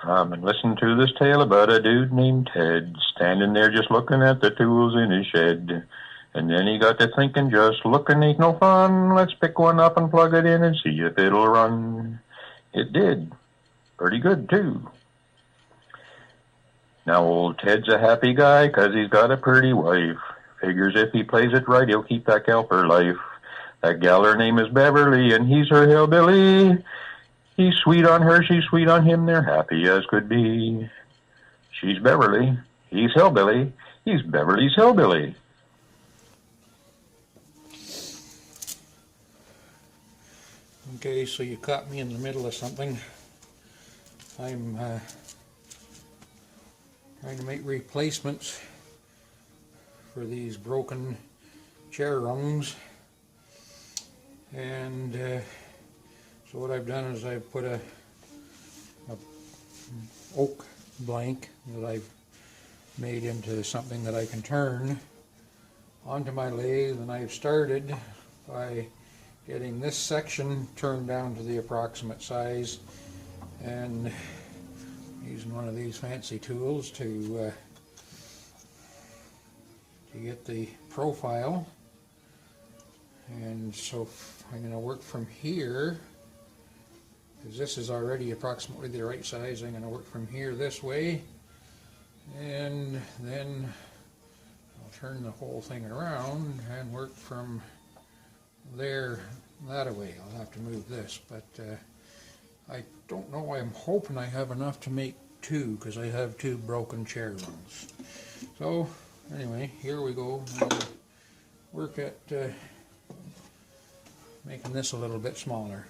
Come and listen to this tale about a dude named Ted, standing there just looking at the tools in his shed. And then he got to thinking, just looking ain't no fun. Let's pick one up and plug it in and see if it'll run. It did. Pretty good, too. Now old Ted's a happy guy 'cause he's got a pretty wife. Figures if he plays it right, he'll keep that gal for life. That gal, her name is Beverly, and he's her hillbilly. He's sweet on her, she's sweet on him, they're happy as could be. She's Beverly, he's Hillbilly, he's Beverly's hillbilly. Okay, so you caught me in the middle of something. I'm trying to make replacements for these broken chair rungs. And so what I've done is I've put a oak blank that I've made into something that I can turn onto my lathe, and I've started by getting this section turned down to the approximate size and using one of these fancy tools to get the profile. And so I'm going to work from here, because this is already approximately the right size. I'm going to work from here this way, and then I'll turn the whole thing around and work from there that way. I'll have to move this, but I don't know. I'm hoping I have enough to make two, because I have two broken chair rungs. So anyway, here we go. I'll work at making this a little bit smaller.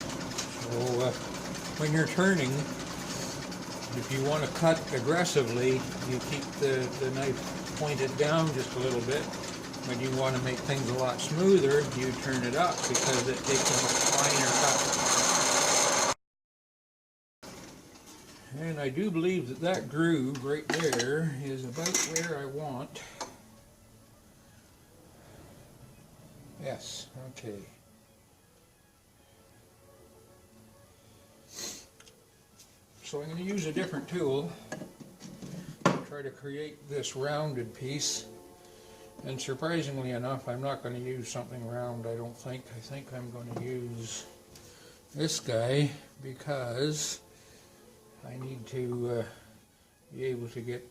So when you're turning, if you want to cut aggressively, you keep the knife pointed down just a little bit. When you want to make things a lot smoother, you turn it up, because it takes a much finer cut. And I do believe that that groove right there is about where I want. Yes, okay. So I'm going to use a different tool to try to create this rounded piece. And surprisingly enough, I'm not going to use something round, I don't think. I think I'm going to use this guy, because I need to be able to get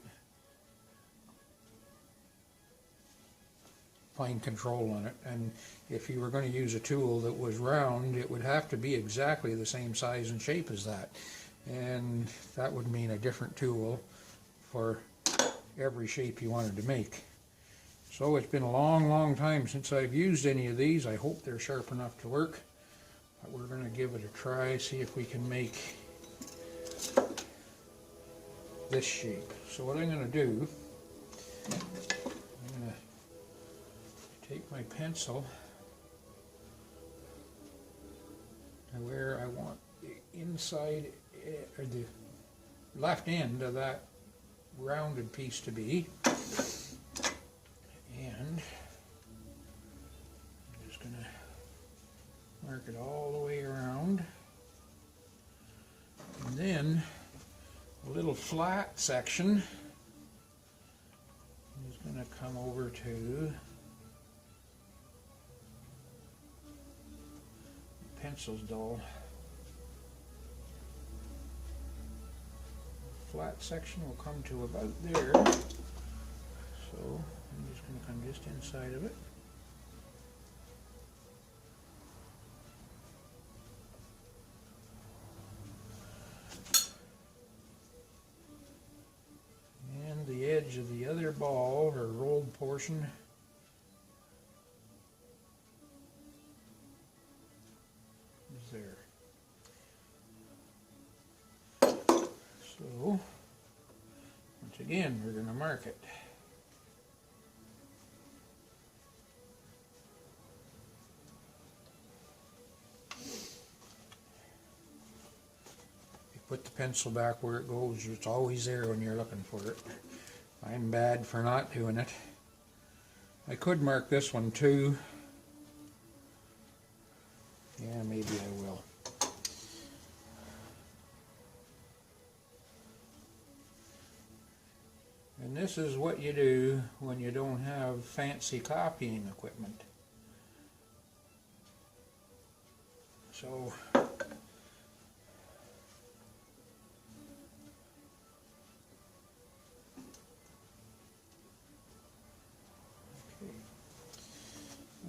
fine control on it. And if you were going to use a tool that was round, it would have to be exactly the same size and shape as that. And that would mean a different tool for every shape you wanted to make. So it's been a long time since I've used any of these. I hope they're sharp enough to work. But we're going to give it a try, see if we can make this shape. So what I'm going to do, I'm going to take my pencil to where I want the inside, or the left end of that rounded piece to be. And I'm just going to mark it all the way around. And then a little flat section is going to come over to the pencil's dull. Flat section will come to about there. So I'm just going to come just inside of it. And the edge of the other ball, or rolled portion, is there. So once again, we're going to mark it. put the pencil back where it goes. It's always there when you're looking for it. I'm bad for not doing it. I could mark this one too. Yeah, maybe I will. And this is what you do when you don't have fancy copying equipment. So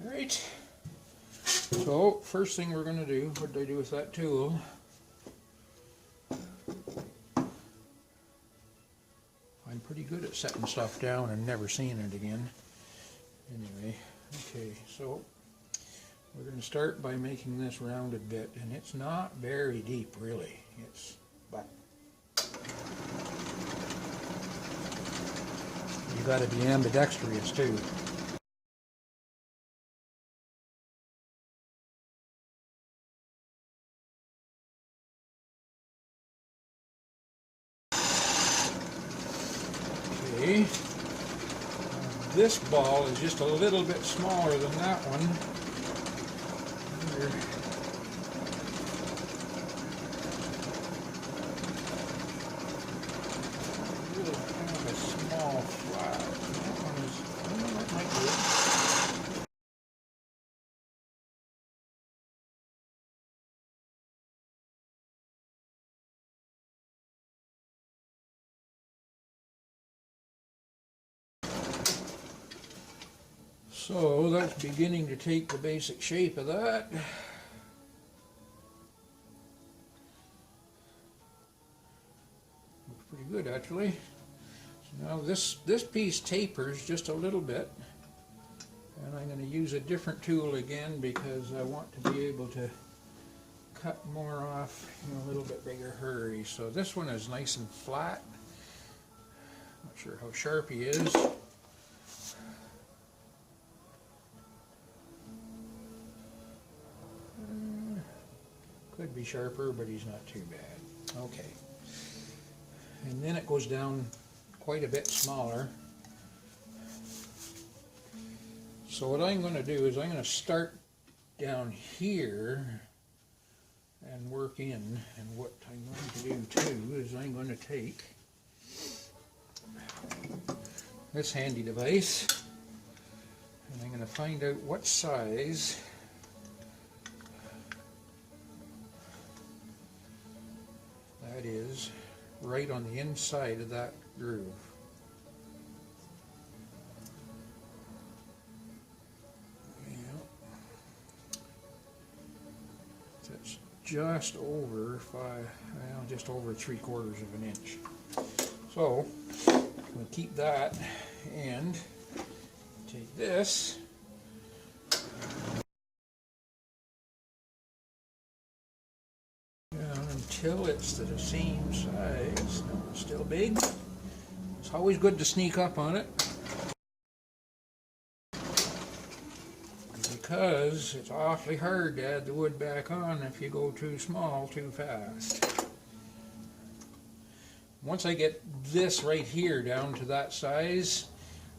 alright, so first thing we're going to do, what did I do with that tool? I'm pretty good at setting stuff down and never seeing it again. Anyway, okay, so we're going to start by making this rounded bit, and it's not very deep really, but you got to be ambidextrous too. Okay, this ball is just a little bit smaller than that one. Here. Really kind of a small flat. That one is, that might be it. So that's beginning to take the basic shape of that. Looks pretty good actually. So now this piece tapers just a little bit, and I'm going to use a different tool again because I want to be able to cut more off in a little bit bigger hurry. So this one is nice and flat. Not sure how sharp he is. Could be sharper, but he's not too bad. Okay. And then it goes down quite a bit smaller. So what I'm going to do is I'm going to start down here and work in. And what I'm going to do too is I'm going to take this handy device and I'm going to find out what size that is right on the inside of that groove. That's just over just over 3/4 of an inch. So we'll keep that and take this. Until it's the same size. No, it's still big. It's always good to sneak up on it because it's awfully hard to add the wood back on if you go too small too fast. Once I get this right here down to that size,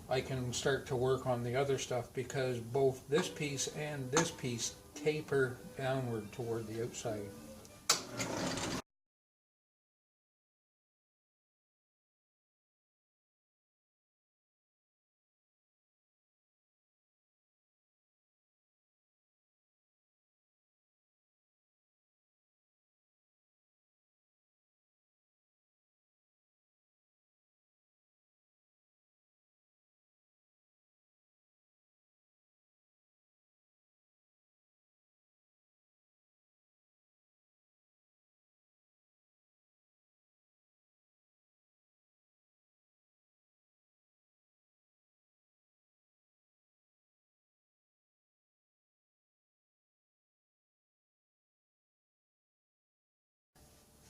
I can start to work on the other stuff because both this piece and this piece taper downward toward the outside.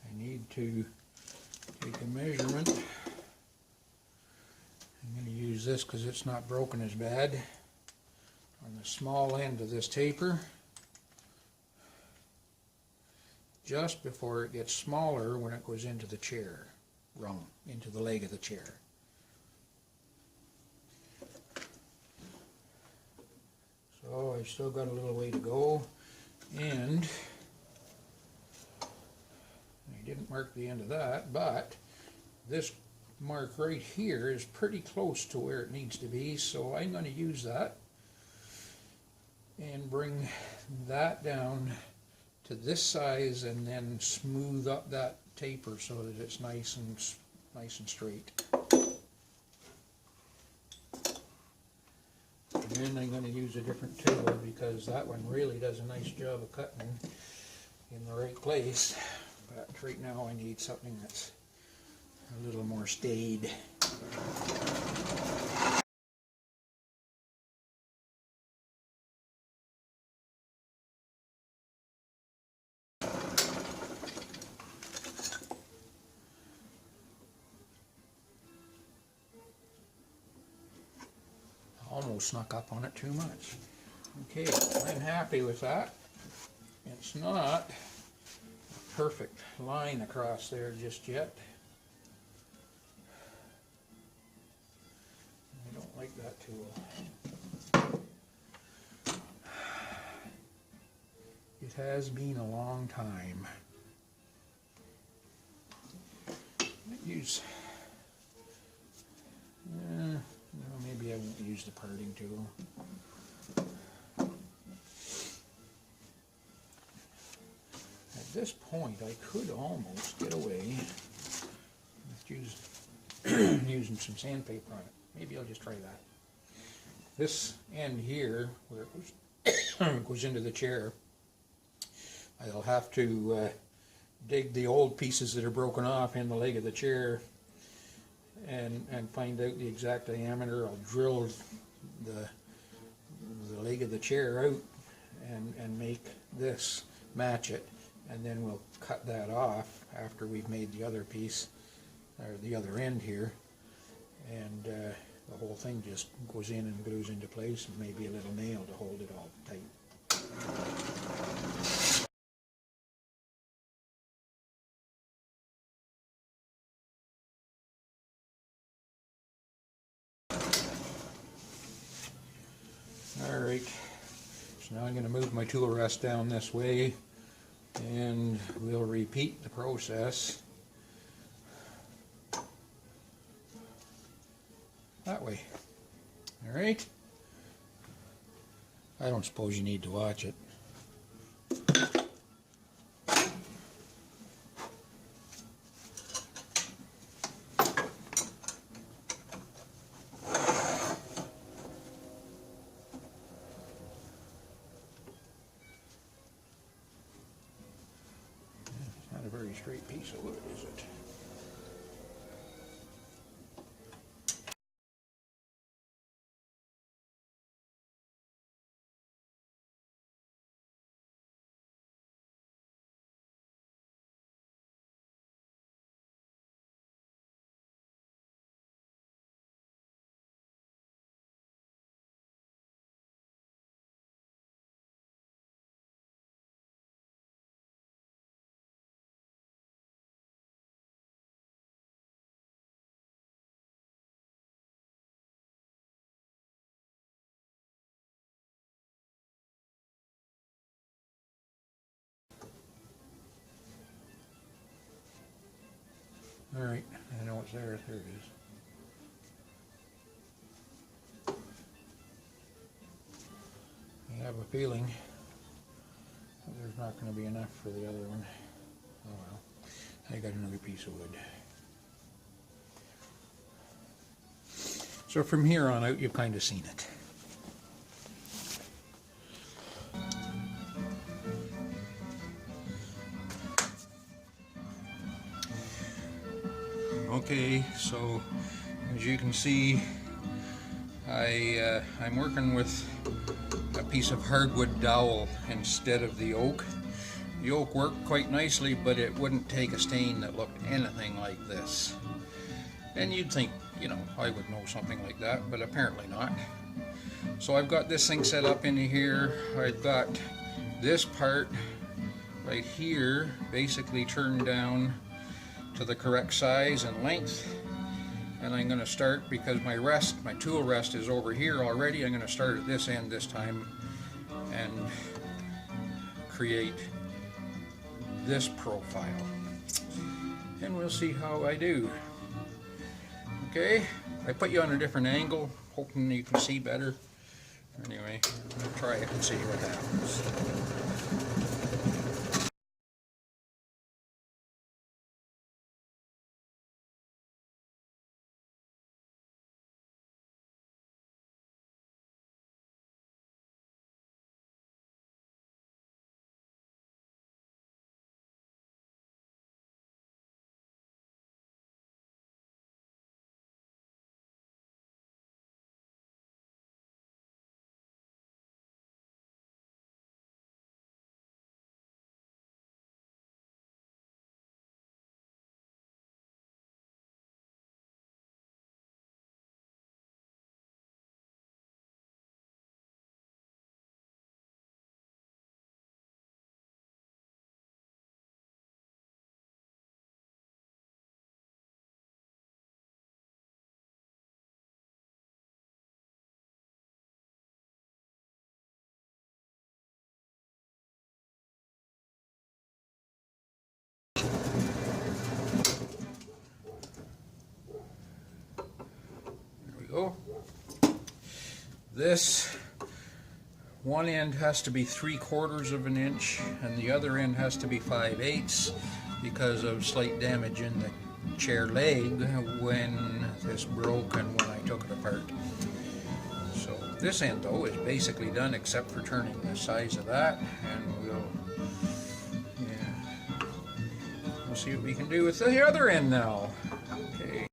I need to take a measurement. I'm going to use this because it's not broken as bad. On the small end of this taper, just before it gets smaller when it goes into the chair rung, into the leg of the chair. So I've still got a little way to go, and I didn't mark the end of that, but this mark right here is pretty close to where it needs to be, so I'm going to use that and bring that down to this size and then smooth up that taper so that it's nice and straight. And then I'm going to use a different tool because that one really does a nice job of cutting in the right place. But right now I need something that's a little more staid. Almost snuck up on it too much. Okay, I'm happy with that. It's not a perfect line across there just yet. I don't like that tool. It has been a long time. No, maybe I won't use the parting tool. At this point, I could almost get away with using some sandpaper on it. Maybe I'll just try that. This end here, where it goes into the chair, I'll have to dig the old pieces that are broken off in the leg of the chair and find out the exact diameter. I'll drill the leg of the chair out and make this match it, and then we'll cut that off after we've made the other piece, or the other end here, and the whole thing just goes in and glues into place, and maybe a little nail to hold it all tight. Alright, so now I'm going to move my tool rest down this way, and we'll repeat the process that way. Alright, I don't suppose you need to watch it. Not a very straight piece of wood, is it? Alright, I know it's there. There it is. I have a feeling that there's not going to be enough for the other one. Oh well, I got another piece of wood. So from here on out, you've kind of seen it. Okay, so as you can see, I'm working with a piece of hardwood dowel instead of the oak. The oak worked quite nicely, but it wouldn't take a stain that looked anything like this. And you'd think, you know, I would know something like that, but apparently not. So I've got this thing set up into here. I've got this part right here basically turned down to the correct size and length. And I'm going to start, because my tool rest is over here already, I'm going to start at this end this time and create this profile. And we'll see how I do. Okay, I put you on a different angle, hoping you can see better. Anyway, I'll try it and see what happens. Go. This one end has to be 3/4 of an inch and the other end has to be 5/8 because of slight damage in the chair leg when this broke and when I took it apart. So this end though is basically done except for turning the size of that, and we'll see what we can do with the other end now. Okay.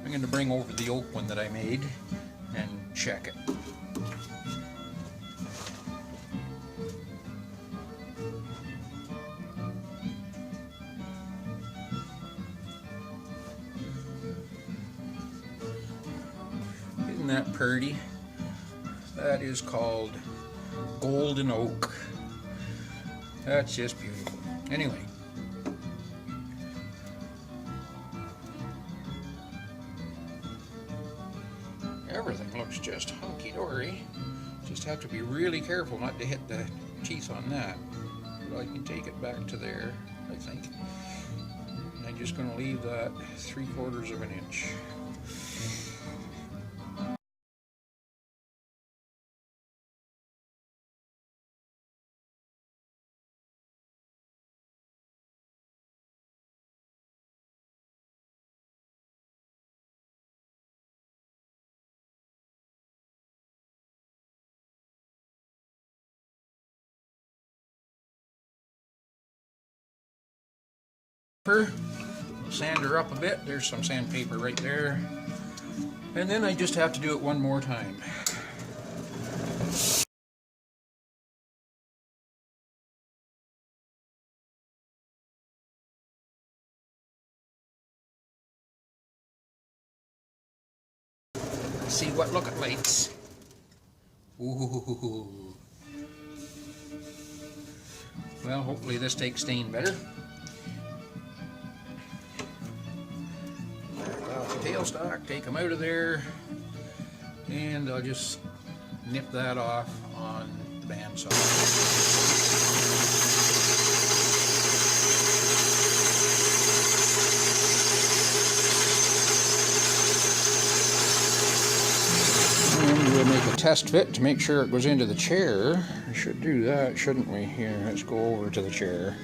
I'm going to bring over the oak one that I made and check it. Isn't that pretty? That is called golden oak. That's just beautiful. Anyway. Everything looks just hunky-dory. Just have to be really careful not to hit the teeth on that. But I can take it back to there, I think. And I'm just going to leave that 3/4 of an inch. Sand her up a bit. There's some sandpaper right there. And then I just have to do it one more time. See what look at lights. Ooh. Well, hopefully this takes stain better. Off the tailstock, take them out of there, and I'll just nip that off on the bandsaw. And we'll make a test fit to make sure it goes into the chair. We should do that, shouldn't we? Here, let's go over to the chair.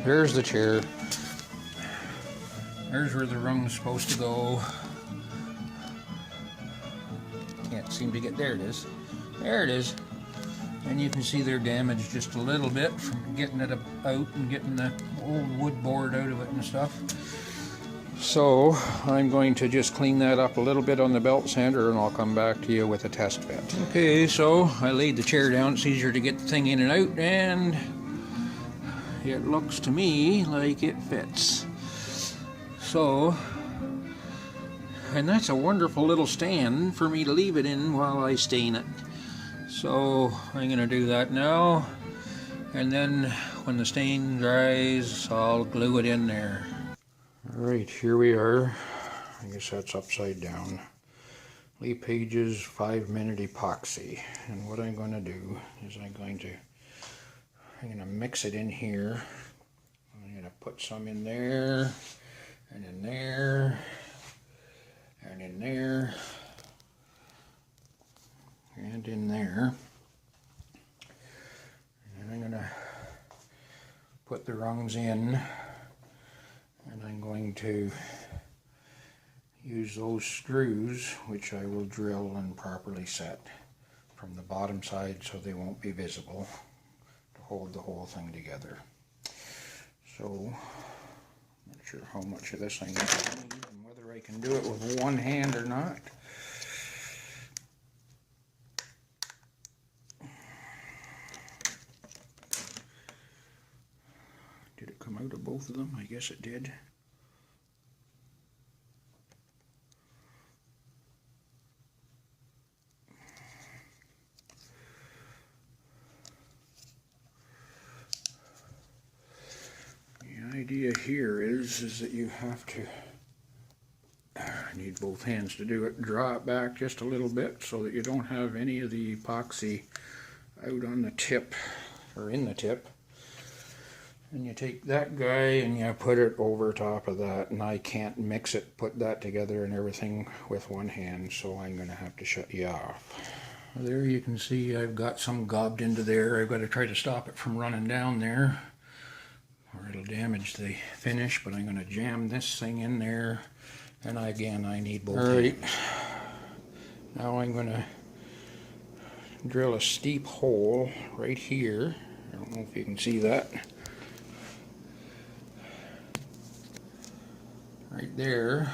There's the chair. There's where the rung's supposed to go. Can't seem to get, there it is. There it is. And you can see they're damaged just a little bit from getting it out and getting the old wood board out of it and stuff. So I'm going to just clean that up a little bit on the belt sander, and I'll come back to you with a test fit. Okay, so I laid the chair down. It's easier to get the thing in and out, and it looks to me like it fits. So, and that's a wonderful little stand for me to leave it in while I stain it. So I'm going to do that now, and then when the stain dries, I'll glue it in there. Alright, here we are. I guess that's upside down. Lee Page's 5-minute epoxy. And what I'm going to do is I'm going to mix it in here. I'm going to put some in there, and in there, and in there, and in there. And I'm going to put the rungs in, and I'm going to use those screws, which I will drill and properly set from the bottom side so they won't be visible, to hold the whole thing together. So, not sure how much of this I need and whether I can do it with one hand or not. Did it come out of both of them? I guess it did. The idea here is that you have to, need both hands to do it, draw it back just a little bit so that you don't have any of the epoxy out on the tip, or in the tip. And you take that guy and you put it over top of that, and I can't mix it, put that together and everything with one hand, so I'm going to have to shut you off. There you can see I've got some gobbed into there. I've got to try to stop it from running down there, or it'll damage the finish, but I'm going to jam this thing in there, and again I need both hands. Now I'm going to drill a steep hole right here. I don't know if you can see that. Right there.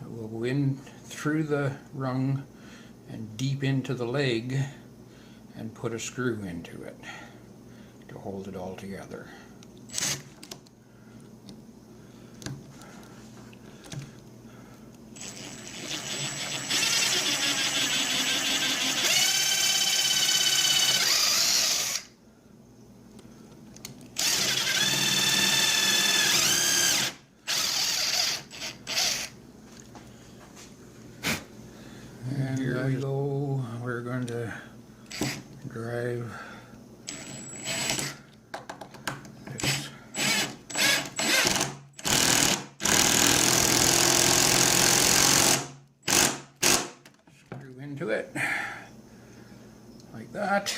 It will go in through the rung and deep into the leg, and put a screw into it to hold it all together. And here we go. We're going to drive this screw into it like that,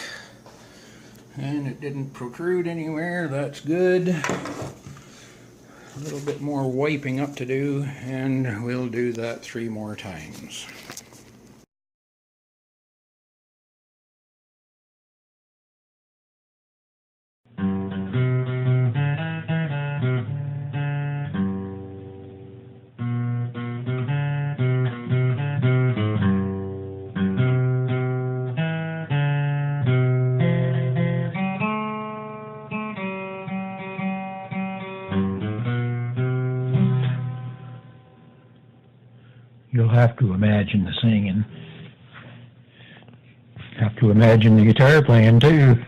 and it didn't protrude anywhere. That's good. A little bit more wiping up to do, and we'll do that 3 more times. You'll have to imagine the singing. Have to imagine the guitar playing too.